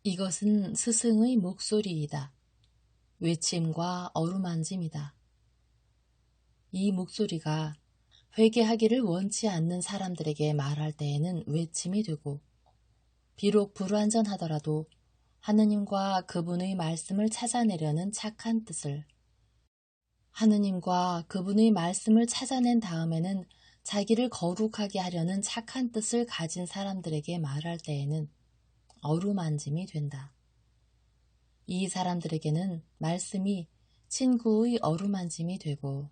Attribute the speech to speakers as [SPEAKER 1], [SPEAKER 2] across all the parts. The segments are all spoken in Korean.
[SPEAKER 1] 이것은 스승의 목소리이다. 외침과 어루만짐이다. 이 목소리가 회개하기를 원치 않는 사람들에게 말할 때에는 외침이 되고, 비록 불완전하더라도 하느님과 그분의 말씀을 찾아내려는 착한 뜻을, 하느님과 그분의 말씀을 찾아낸 다음에는 자기를 거룩하게 하려는 착한 뜻을 가진 사람들에게 말할 때에는 어루만짐이 된다. 이 사람들에게는 말씀이 친구의 어루만짐이 되고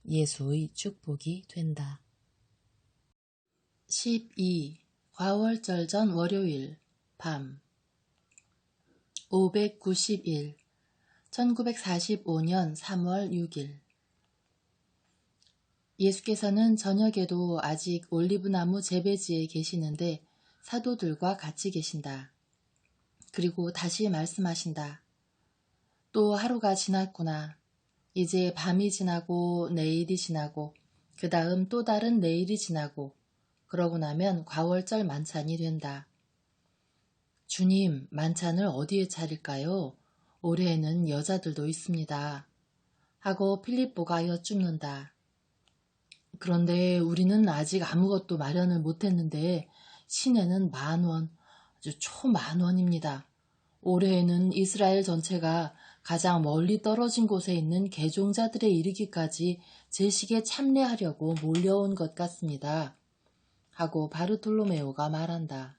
[SPEAKER 1] 예수의 축복이 된다. 12. 과월절 전 월요일 밤 591 1945년 3월 6일 예수께서는 저녁에도 아직 올리브나무 재배지에 계시는데 사도들과 같이 계신다. 그리고 다시 말씀하신다. 또 하루가 지났구나. 이제 밤이 지나고 내일이 지나고 그 다음 또 다른 내일이 지나고 그러고 나면 과월절 만찬이 된다. 주님, 만찬을 어디에 차릴까요? 올해에는 여자들도 있습니다. 하고 필립보가 여쭙는다. 그런데 우리는 아직 아무것도 마련을 못했는데 시내는 10,000원, 아주 초만원입니다. 올해에는 이스라엘 전체가 가장 멀리 떨어진 곳에 있는 개종자들에 이르기까지 제식에 참례하려고 몰려온 것 같습니다. 하고 바르톨로메오가 말한다.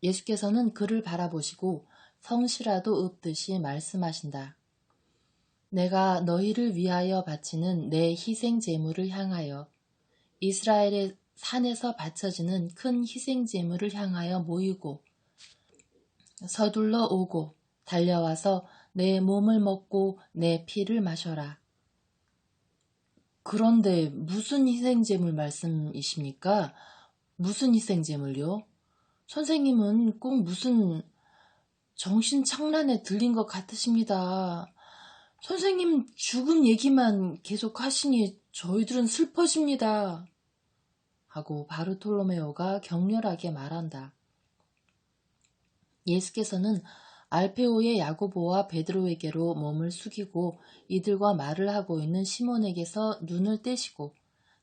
[SPEAKER 1] 예수께서는 그를 바라보시고 성시라도 읊듯이 말씀하신다. 내가 너희를 위하여 바치는 내 희생 제물을 향하여 이스라엘의 산에서 바쳐지는 큰 희생 제물을 향하여 모이고 서둘러 오고 달려와서 내 몸을 먹고 내 피를 마셔라. 그런데 무슨 희생제물 말씀이십니까? 무슨 희생제물요? 선생님은 꼭 무슨 정신착란에 들린 것 같으십니다. 선생님 죽음 얘기만 계속 하시니 저희들은 슬퍼집니다. 하고 바르톨로메오가 격렬하게 말한다. 예수께서는 알페오의 야고보와 베드로에게로 몸을 숙이고 이들과 말을 하고 있는 시몬에게서 눈을 떼시고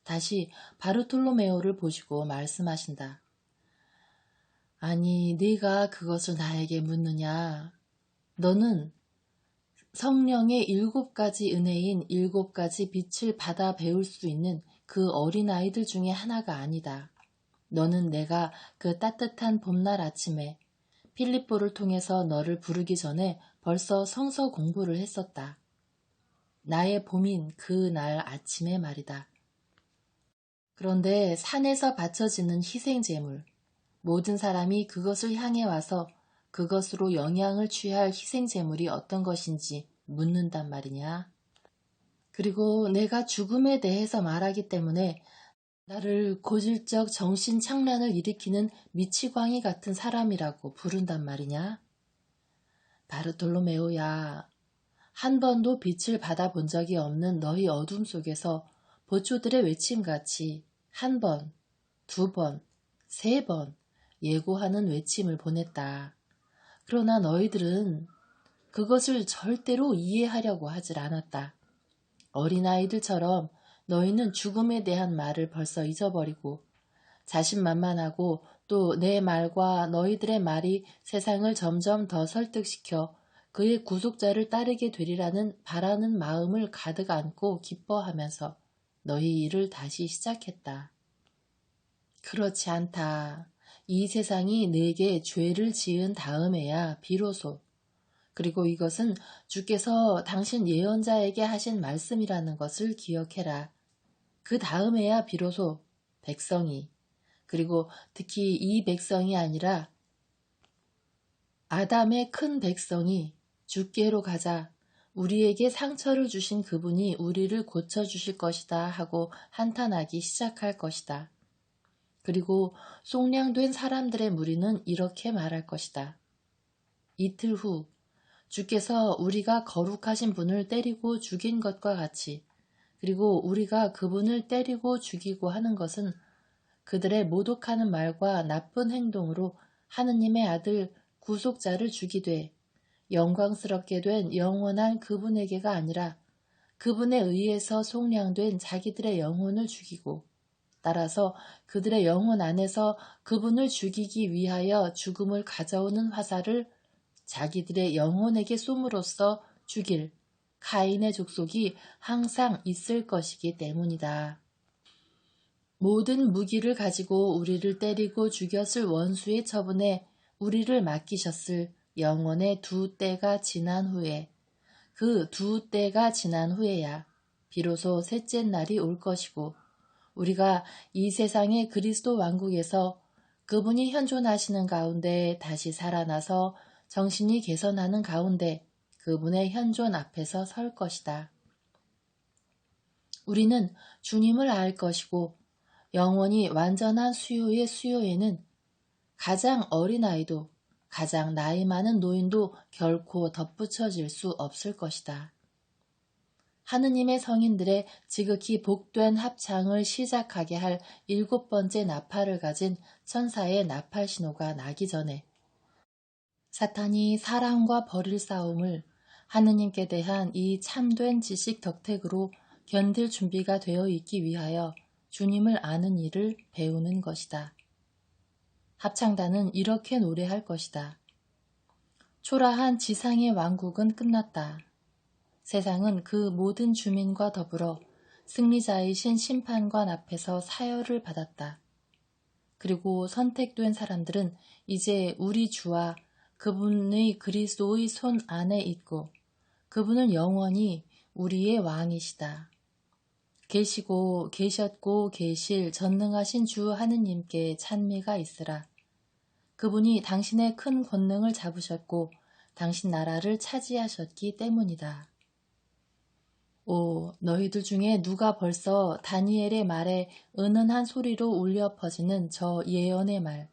[SPEAKER 1] 다시 바르톨로메오를 보시고 말씀하신다. 아니, 네가 그것을 나에게 묻느냐? 너는 성령의 7가지 은혜인 7가지 빛을 받아 배울 수 있는 그 어린아이들 중에 하나가 아니다. 너는 내가 그 따뜻한 봄날 아침에 필립보를 통해서 너를 부르기 전에 벌써 성서 공부를 했었다. 나의 봄인 그 날 아침에 말이다. 그런데 산에서 바쳐지는 희생제물, 모든 사람이 그것을 향해 와서 그것으로 영향을 취할 희생제물이 어떤 것인지 묻는단 말이냐. 그리고 내가 죽음에 대해서 말하기 때문에 나를 고질적 정신착란을 일으키는 미치광이 같은 사람이라고 부른단 말이냐. 바르톨로메오야, 한 번도 빛을 받아본 적이 없는 너희 어둠 속에서 보초들의 외침같이 한 번, 2번, 3번 예고하는 외침을 보냈다. 그러나 너희들은 그것을 절대로 이해하려고 하질 않았다. 어린아이들처럼 너희는 죽음에 대한 말을 벌써 잊어버리고 자신만만하고 또 내 말과 너희들의 말이 세상을 점점 더 설득시켜 그의 구속자를 따르게 되리라는 바라는 마음을 가득 안고 기뻐하면서 너희 일을 다시 시작했다. 그렇지 않다. 이 세상이 내게 죄를 지은 다음에야 비로소, 그리고 이것은 주께서 당신 예언자에게 하신 말씀이라는 것을 기억해라. 그 다음에야 비로소 백성이, 그리고 특히 이 백성이 아니라 아담의 큰 백성이 주께로 가자. 우리에게 상처를 주신 그분이 우리를 고쳐주실 것이다 하고 한탄하기 시작할 것이다. 그리고 속량된 사람들의 무리는 이렇게 말할 것이다. 이틀 후 주께서 우리가 거룩하신 분을 때리고 죽인 것과 같이, 그리고 우리가 그분을 때리고 죽이고 하는 것은 그들의 모독하는 말과 나쁜 행동으로 하느님의 아들 구속자를 죽이되 영광스럽게 된 영원한 그분에게가 아니라 그분에 의해서 속량된 자기들의 영혼을 죽이고 따라서 그들의 영혼 안에서 그분을 죽이기 위하여 죽음을 가져오는 화살을 자기들의 영혼에게 쏘므로써 죽일 가인의 족속이 항상 있을 것이기 때문이다. 모든 무기를 가지고 우리를 때리고 죽였을 원수의 처분에 우리를 맡기셨을 영원의 두 때가 지난 후에 그 두 때가 지난 후에야 비로소 셋째 날이 올 것이고 우리가 이 세상의 그리스도 왕국에서 그분이 현존하시는 가운데 다시 살아나서 정신이 개선하는 가운데 그분의 현존 앞에서 설 것이다. 우리는 주님을 알 것이고 영원히 완전한 수요의 수요에는 가장 어린아이도 가장 나이 많은 노인도 결코 덧붙여질 수 없을 것이다. 하느님의 성인들의 지극히 복된 합창을 시작하게 할 7번째 나팔을 가진 천사의 나팔 신호가 나기 전에 사탄이 사랑과 벌일 싸움을 하느님께 대한 이 참된 지식 덕택으로 견딜 준비가 되어 있기 위하여 주님을 아는 일을 배우는 것이다. 합창단은 이렇게 노래할 것이다. 초라한 지상의 왕국은 끝났다. 세상은 그 모든 주민과 더불어 승리자이신 심판관 앞에서 사열을 받았다. 그리고 선택된 사람들은 이제 우리 주와 그분의 그리스도의 손 안에 있고 그분은 영원히 우리의 왕이시다. 계시고 계셨고 계실 전능하신 주 하느님께 찬미가 있으라. 그분이 당신의 큰 권능을 잡으셨고 당신 나라를 차지하셨기 때문이다. 오, 너희들 중에 누가 벌써 다니엘의 말에 은은한 소리로 울려 퍼지는 저 예언의 말.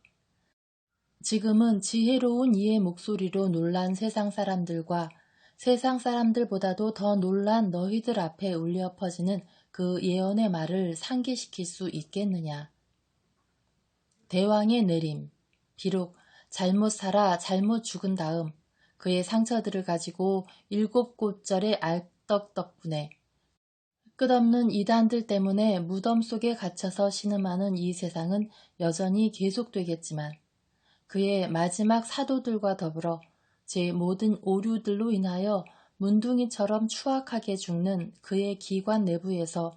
[SPEAKER 1] 지금은 지혜로운 이의 목소리로 놀란 세상 사람들과 세상 사람들보다도 더 놀란 너희들 앞에 울려 퍼지는 그 예언의 말을 상기시킬 수 있겠느냐. 대왕의 내림. 비록 잘못 살아 잘못 죽은 다음 그의 상처들을 가지고 7곧절의 알떡 덕분에 끝없는 이단들 때문에 무덤 속에 갇혀서 신음하는 이 세상은 여전히 계속되겠지만 그의 마지막 사도들과 더불어 제 모든 오류들로 인하여 문둥이처럼 추악하게 죽는 그의 기관 내부에서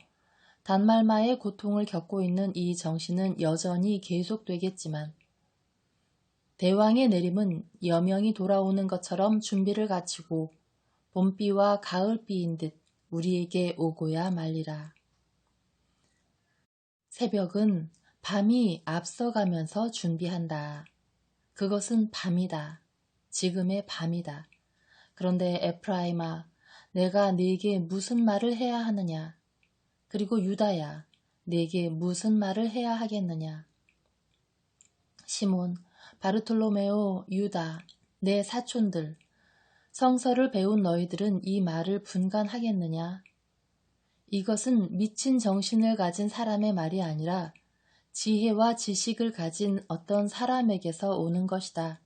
[SPEAKER 1] 단말마의 고통을 겪고 있는 이 정신은 여전히 계속되겠지만 대왕의 내림은 여명이 돌아오는 것처럼 준비를 갖추고 봄비와 가을비인 듯 우리에게 오고야 말리라. 새벽은 밤이 앞서가면서 준비한다. 그것은 밤이다. 지금의 밤이다. 그런데 에프라임아, 내가 네게 무슨 말을 해야 하느냐? 그리고 유다야, 네게 무슨 말을 해야 하겠느냐? 시몬, 바르톨로메오, 유다, 내 사촌들, 성서를 배운 너희들은 이 말을 분간하겠느냐? 이것은 미친 정신을 가진 사람의 말이 아니라 지혜와 지식을 가진 어떤 사람에게서 오는 것이다.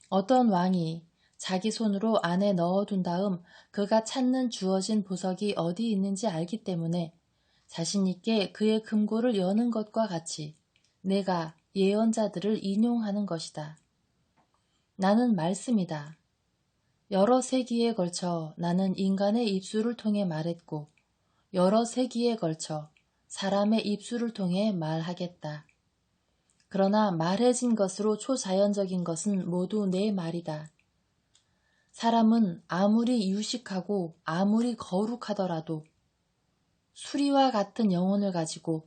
[SPEAKER 1] 어떤 왕이 자기 손으로 안에 넣어둔 다음 그가 찾는 주어진 보석이 어디 있는지 알기 때문에 자신 있게 그의 금고를 여는 것과 같이 내가 예언자들을 인용하는 것이다. 나는 말씀이다. 여러 세기에 걸쳐 나는 인간의 입술을 통해 말했고 여러 세기에 걸쳐 사람의 입술을 통해 말하겠다. 그러나 말해진 것으로 초자연적인 것은 모두 내 말이다. 사람은 아무리 유식하고 아무리 거룩하더라도 수리와 같은 영혼을 가지고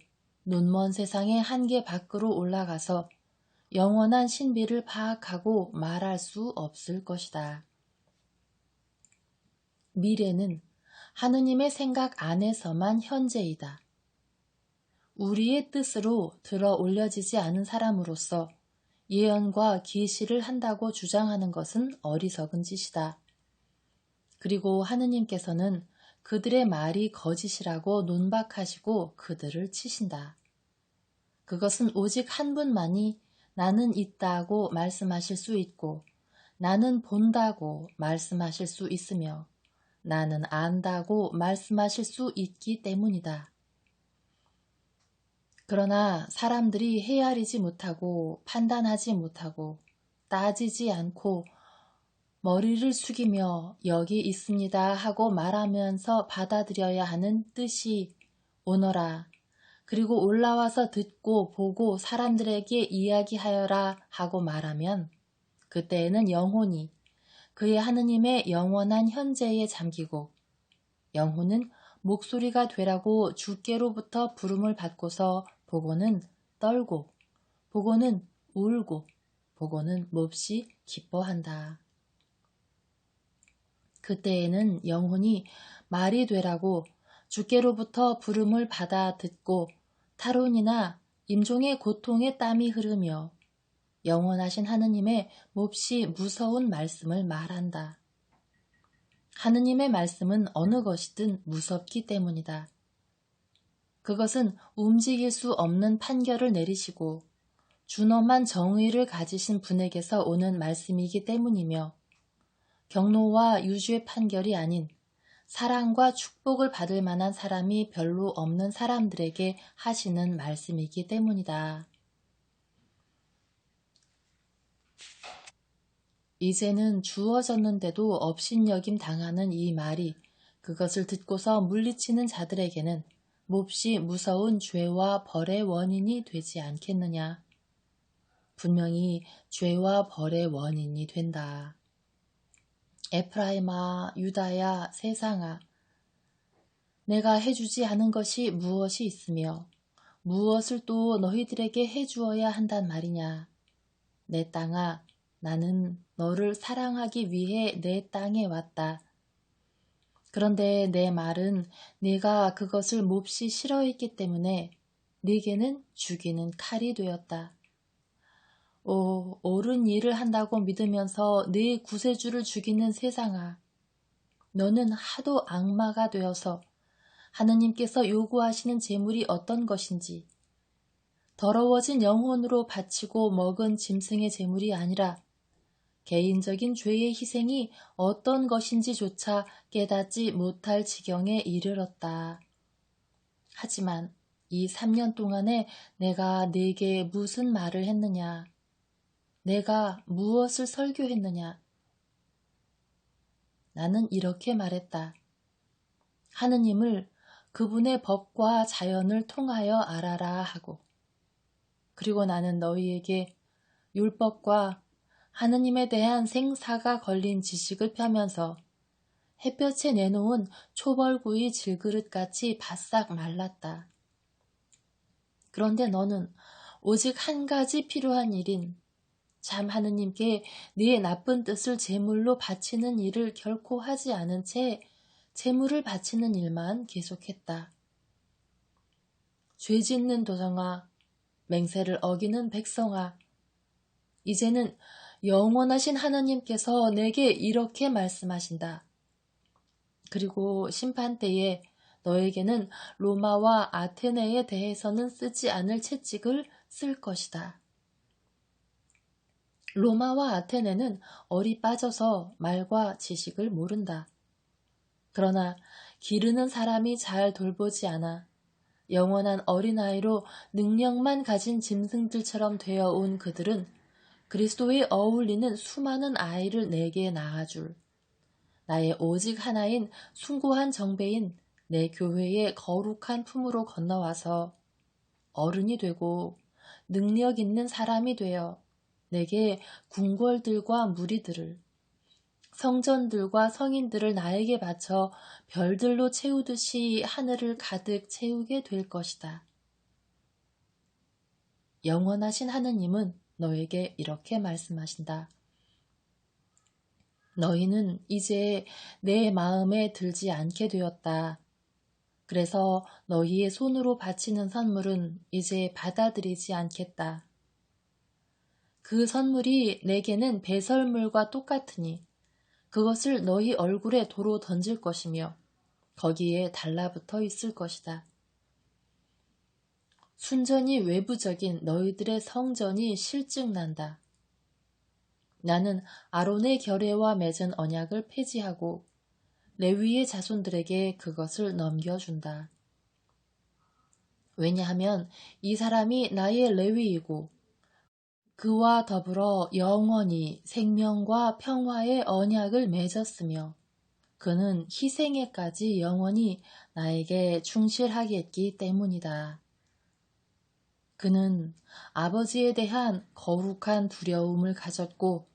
[SPEAKER 1] 눈먼 세상의 한계 밖으로 올라가서 영원한 신비를 파악하고 말할 수 없을 것이다. 미래는 하느님의 생각 안에서만 현재이다. 우리의 뜻으로 들어 올려지지 않은 사람으로서 예언과 계시를 한다고 주장하는 것은 어리석은 짓이다. 그리고 하느님께서는 그들의 말이 거짓이라고 논박하시고 그들을 치신다. 그것은 오직 한 분만이 나는 있다고 말씀하실 수 있고 나는 본다고 말씀하실 수 있으며 나는 안다고 말씀하실 수 있기 때문이다. 그러나 사람들이 헤아리지 못하고 판단하지 못하고 따지지 않고 머리를 숙이며 여기 있습니다 하고 말하면서 받아들여야 하는 뜻이 오너라. 그리고 올라와서 듣고 보고 사람들에게 이야기하여라 하고 말하면 그때에는 영혼이 그의 하느님의 영원한 현재에 잠기고 영혼은 목소리가 되라고 주께로부터 부름을 받고서 보고는 떨고 보고는 울고 보고는 몹시 기뻐한다. 그때에는 영혼이 말이 되라고 주께로부터 부름을 받아 듣고 타론이나 임종의 고통에 땀이 흐르며 영원하신 하느님의 몹시 무서운 말씀을 말한다. 하느님의 말씀은 어느 것이든 무섭기 때문이다. 그것은 움직일 수 없는 판결을 내리시고 준엄한 정의를 가지신 분에게서 오는 말씀이기 때문이며 경로와 유죄 판결이 아닌 사랑과 축복을 받을 만한 사람이 별로 없는 사람들에게 하시는 말씀이기 때문이다. 이제는 주어졌는데도 업신여김 당하는 이 말이 그것을 듣고서 물리치는 자들에게는 몹시 무서운 죄와 벌의 원인이 되지 않겠느냐. 분명히 죄와 벌의 원인이 된다. 에프라임아, 유다야, 세상아, 내가 해주지 않은 것이 무엇이 있으며 무엇을 또 너희들에게 해주어야 한단 말이냐. 내 땅아, 나는 너를 사랑하기 위해 내 땅에 왔다. 그런데 내 말은 네가 그것을 몹시 싫어했기 때문에 네게는 죽이는 칼이 되었다. 옳은 일을 한다고 믿으면서 네 구세주를 죽이는 세상아, 너는 하도 악마가 되어서 하느님께서 요구하시는 제물이 어떤 것인지 더러워진 영혼으로 바치고 먹은 짐승의 제물이 아니라 개인적인 죄의 희생이 어떤 것인지조차 깨닫지 못할 지경에 이르렀다. 하지만 이 3년 동안에 내가 네게 무슨 말을 했느냐? 내가 무엇을 설교했느냐? 나는 이렇게 말했다. 하느님을 그분의 법과 자연을 통하여 알아라 하고, 그리고 나는 너희에게 율법과 하느님에 대한 생사가 걸린 지식을 펴면서 햇볕에 내놓은 초벌구이 질그릇같이 바싹 말랐다. 그런데 너는 오직 한 가지 필요한 일인 참 하느님께 네 나쁜 뜻을 제물로 바치는 일을 결코 하지 않은 채 제물을 바치는 일만 계속했다. 죄 짓는 도성아, 맹세를 어기는 백성아, 이제는 영원하신 하느님께서 내게 이렇게 말씀하신다. 그리고 심판 때에 너에게는 로마와 아테네에 대해서는 쓰지 않을 채찍을 쓸 것이다. 로마와 아테네는 얼이 빠져서 말과 지식을 모른다. 그러나 기르는 사람이 잘 돌보지 않아 영원한 어린아이로 능력만 가진 짐승들처럼 되어온 그들은 그리스도에 어울리는 수많은 아이를 내게 낳아줄 나의 오직 하나인 숭고한 정배인 내 교회의 거룩한 품으로 건너와서 어른이 되고 능력 있는 사람이 되어 내게 궁궐들과 무리들을 성전들과 성인들을 나에게 바쳐 별들로 채우듯이 하늘을 가득 채우게 될 것이다. 영원하신 하느님은 너에게 이렇게 말씀하신다. 너희는 이제 내 마음에 들지 않게 되었다. 그래서 너희의 손으로 바치는 선물은 이제 받아들이지 않겠다. 그 선물이 내게는 배설물과 똑같으니 그것을 너희 얼굴에 도로 던질 것이며 거기에 달라붙어 있을 것이다. 순전히 외부적인 너희들의 성전이 실증난다. 나는 아론의 결례와 맺은 언약을 폐지하고 레위의 자손들에게 그것을 넘겨준다. 왜냐하면 이 사람이 나의 레위이고 그와 더불어 영원히 생명과 평화의 언약을 맺었으며 그는 희생에까지 영원히 나에게 충실하겠기 때문이다. 그는 아버지에 대한 거룩한 두려움을 가졌고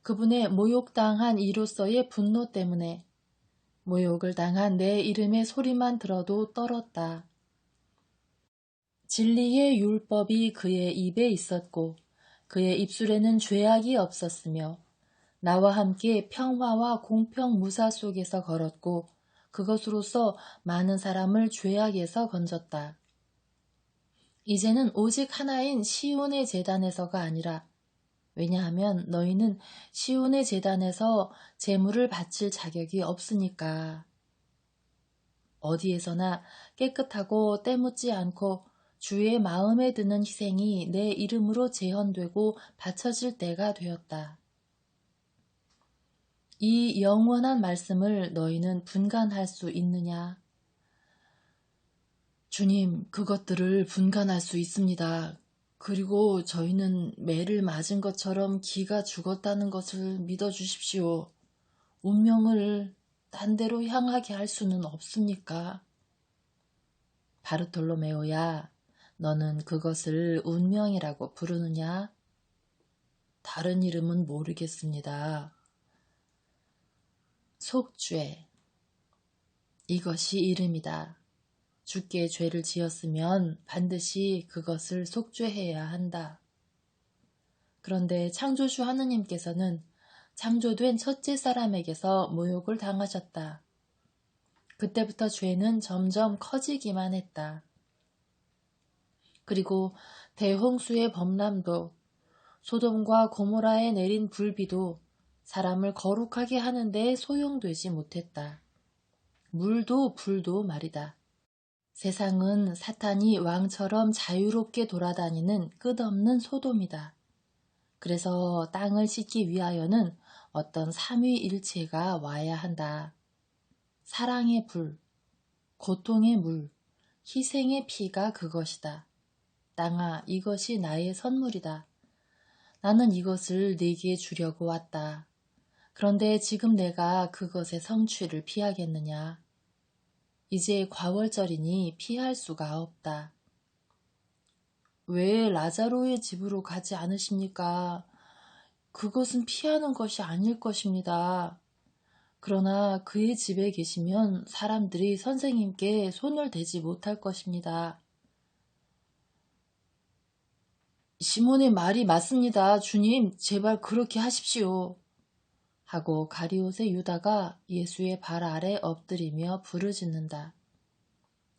[SPEAKER 1] 그분의 모욕당한 이로서의 분노 때문에 모욕을 당한 내 이름의 소리만 들어도 떨었다. 진리의 율법이 그의 입에 있었고 그의 입술에는 죄악이 없었으며 나와 함께 평화와 공평 무사 속에서 걸었고 그것으로서 많은 사람을 죄악에서 건졌다. 이제는 오직 하나인 시온의 제단에서가 아니라 왜냐하면 너희는 시온의 제단에서 제물을 바칠 자격이 없으니까. 어디에서나 깨끗하고 때묻지 않고 주의 마음에 드는 희생이 내 이름으로 제헌되고 바쳐질 때가 되었다. 이 영원한 말씀을 너희는 분간할 수 있느냐? 주님, 그것들을 분간할 수 있습니다. 그리고 저희는 매를 맞은 것처럼 기가 죽었다는 것을 믿어주십시오. 운명을 딴 데로 향하게 할 수는 없습니까? 바르톨로메오야, 너는 그것을 운명이라고 부르느냐? 다른 이름은 모르겠습니다. 속죄, 이것이 이름이다. 주께 죄를 지었으면 반드시 그것을 속죄해야 한다. 그런데 창조주 하느님께서는 창조된 첫째 사람에게서 모욕을 당하셨다. 그때부터 죄는 점점 커지기만 했다. 그리고 대홍수의 범람도 소돔과 고모라에 내린 불비도 사람을 거룩하게 하는 데 소용되지 못했다. 물도 불도 말이다. 세상은 사탄이 왕처럼 자유롭게 돌아다니는 끝없는 소돔이다. 그래서 땅을 씻기 위하여는 어떤 삼위일체가 와야 한다. 사랑의 불, 고통의 물, 희생의 피가 그것이다. 땅아, 이것이 나의 선물이다. 나는 이것을 네게 주려고 왔다. 그런데 지금 내가 그것의 성취를 피하겠느냐? 이제 과월절이니 피할 수가 없다. 왜 라자로의 집으로 가지 않으십니까? 그것은 피하는 것이 아닐 것입니다. 그러나 그의 집에 계시면 사람들이 선생님께 손을 대지 못할 것입니다. 시몬의 말이 맞습니다. 주님, 제발 그렇게 하십시오. 하고 가리옷의 유다가 예수의 발 아래 엎드리며 부르짖는다.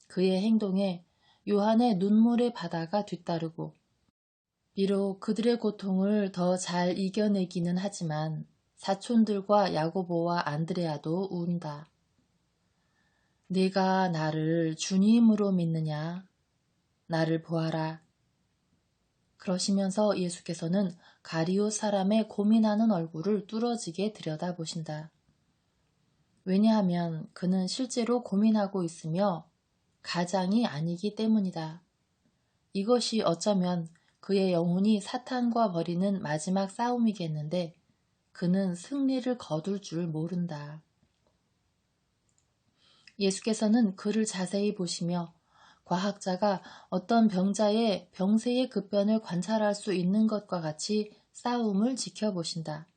[SPEAKER 1] 그의 행동에 요한의 눈물의 바다가 뒤따르고 비록 그들의 고통을 더 잘 이겨내기는 하지만 사촌들과 야고보와 안드레아도 운다. 네가 나를 주님으로 믿느냐? 나를 보아라. 그러시면서 예수께서는 가리옷 사람의 고민하는 얼굴을 뚫어지게 들여다보신다. 왜냐하면 그는 실제로 고민하고 있으며 가장이 아니기 때문이다. 이것이 어쩌면 그의 영혼이 사탄과 벌이는 마지막 싸움이겠는데 그는 승리를 거둘 줄 모른다. 예수께서는 그를 자세히 보시며 과학자가 어떤 병자의 병세의 급변을 관찰할 수 있는 것과 같이 싸움을 지켜보신다.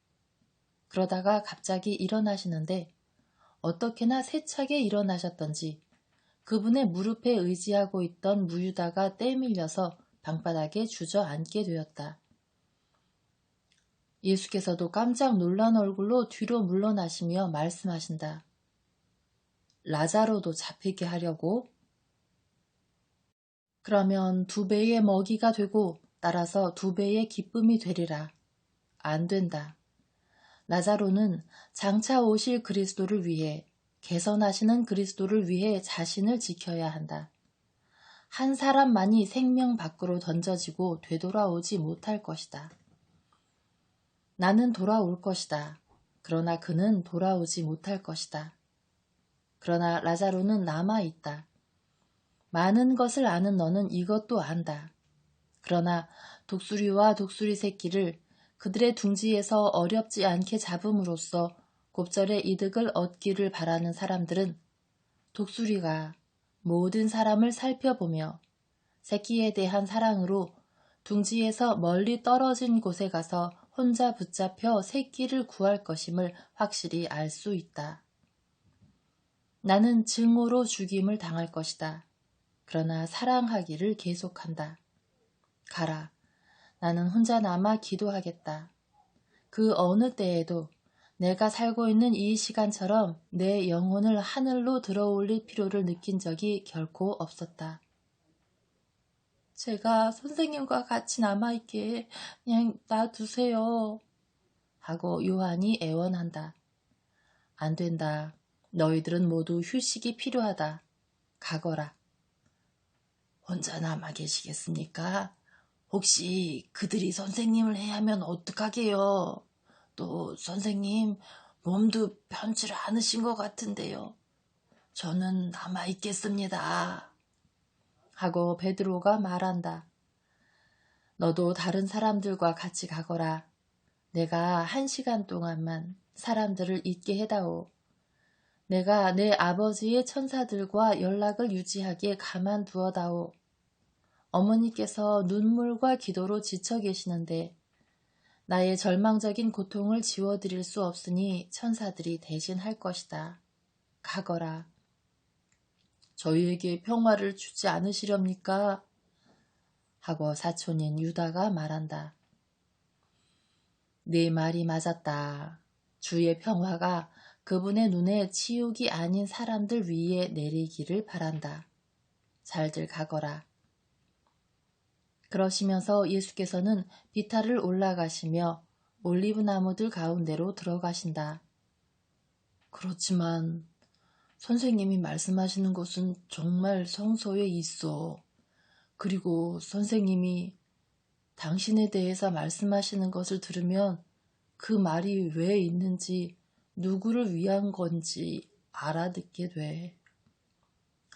[SPEAKER 1] 그러다가 갑자기 일어나시는데 어떻게나 세차게 일어나셨던지 그분의 무릎에 의지하고 있던 무유다가 떼밀려서 방바닥에 주저앉게 되었다. 예수께서도 깜짝 놀란 얼굴로 뒤로 물러나시며 말씀하신다. 라자로도 잡히게 하려고? 그러면 2배의 먹이가 되고 따라서 2배의 기쁨이 되리라. 안 된다. 라자로는 장차 오실 그리스도를 위해 개선하시는 그리스도를 위해 자신을 지켜야 한다. 한 사람만이 생명 밖으로 던져지고 되돌아오지 못할 것이다. 나는 돌아올 것이다. 그러나 그는 돌아오지 못할 것이다. 그러나 라자로는 남아있다. 많은 것을 아는 너는 이것도 안다. 그러나 독수리와 독수리 새끼를 그들의 둥지에서 어렵지 않게 잡음으로써 곱절의 이득을 얻기를 바라는 사람들은 독수리가 모든 사람을 살펴보며 새끼에 대한 사랑으로 둥지에서 멀리 떨어진 곳에 가서 혼자 붙잡혀 새끼를 구할 것임을 확실히 알 수 있다. 나는 증오로 죽임을 당할 것이다. 그러나 사랑하기를 계속한다. 가라. 나는 혼자 남아 기도하겠다. 그 어느 때에도 내가 살고 있는 이 시간처럼 내 영혼을 하늘로 들어올릴 필요를 느낀 적이 결코 없었다. 제가 선생님과 같이 남아있게 그냥 놔두세요. 하고 요한이 애원한다. 안 된다. 너희들은 모두 휴식이 필요하다. 가거라. 혼자 남아 계시겠습니까? 혹시 그들이 선생님을 해야하면 어떡하게요? 또 선생님 몸도 편치 않으신 것 같은데요. 저는 남아있겠습니다. 하고 베드로가 말한다. 너도 다른 사람들과 같이 가거라. 내가 1시간 동안만 사람들을 있게 해다오. 내가 내 아버지의 천사들과 연락을 유지하게 가만두어다오. 어머니께서 눈물과 기도로 지쳐 계시는데 나의 절망적인 고통을 지워드릴 수 없으니 천사들이 대신할 것이다. 가거라. 저희에게 평화를 주지 않으시렵니까? 하고 사촌인 유다가 말한다. 네 말이 맞았다. 주의 평화가 그분의 눈에 치욕이 아닌 사람들 위에 내리기를 바란다. 잘들 가거라. 그러시면서 예수께서는 비탈을 올라가시며 올리브나무들 가운데로 들어가신다. 그렇지만 선생님이 말씀하시는 것은 정말 성서에 있어. 그리고 선생님이 당신에 대해서 말씀하시는 것을 들으면 그 말이 왜 있는지 누구를 위한 건지 알아듣게 돼.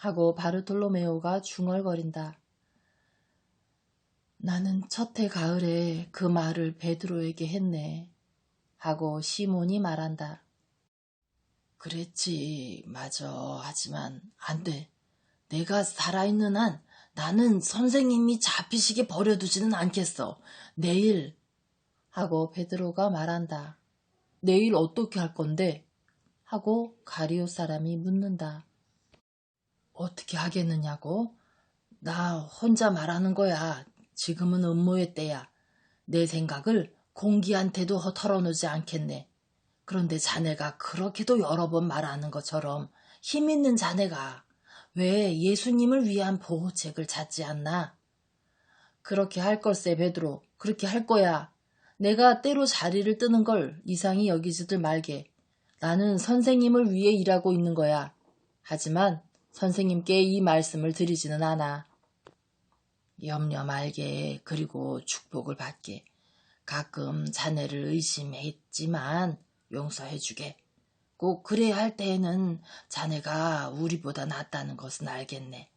[SPEAKER 1] 하고 바르톨로메오가 중얼거린다. 나는 첫해 가을에 그 말을 베드로에게 했네. 하고 시몬이 말한다. 그랬지, 맞아. 하지만 안 돼. 내가 살아있는 한 나는 선생님이 잡히시게 버려두지는 않겠어. 내일. 하고 베드로가 말한다. 내일 어떻게 할 건데? 하고 가리오 사람이 묻는다. 어떻게 하겠느냐고? 나 혼자 말하는 거야. 지금은 음모의 때야. 내 생각을 공기한테도 털어놓지 않겠네. 그런데 자네가 그렇게도 여러 번 말하는 것처럼 힘 있는 자네가 왜 예수님을 위한 보호책을 찾지 않나? 그렇게 할 걸세 베드로. 그렇게 할 거야. 내가 때로 자리를 뜨는 걸 이상히 여기지들 말게. 나는 선생님을 위해 일하고 있는 거야. 하지만 선생님께 이 말씀을 드리지는 않아. 염려 말게. 그리고 축복을 받게. 가끔 자네를 의심했지만 용서해주게. 꼭 그래야 할 때에는 자네가 우리보다 낫다는 것은 알겠네.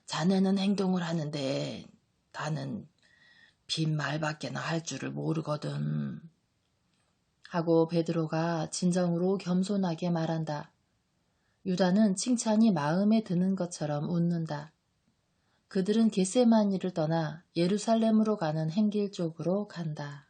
[SPEAKER 1] 자네는 행동을 하는데 나는 빈말밖에나 할 줄을 모르거든. 하고 베드로가 진정으로 겸손하게 말한다. 유다는 칭찬이 마음에 드는 것처럼 웃는다. 그들은 겟세마니를 떠나 예루살렘으로 가는 행길 쪽으로 간다.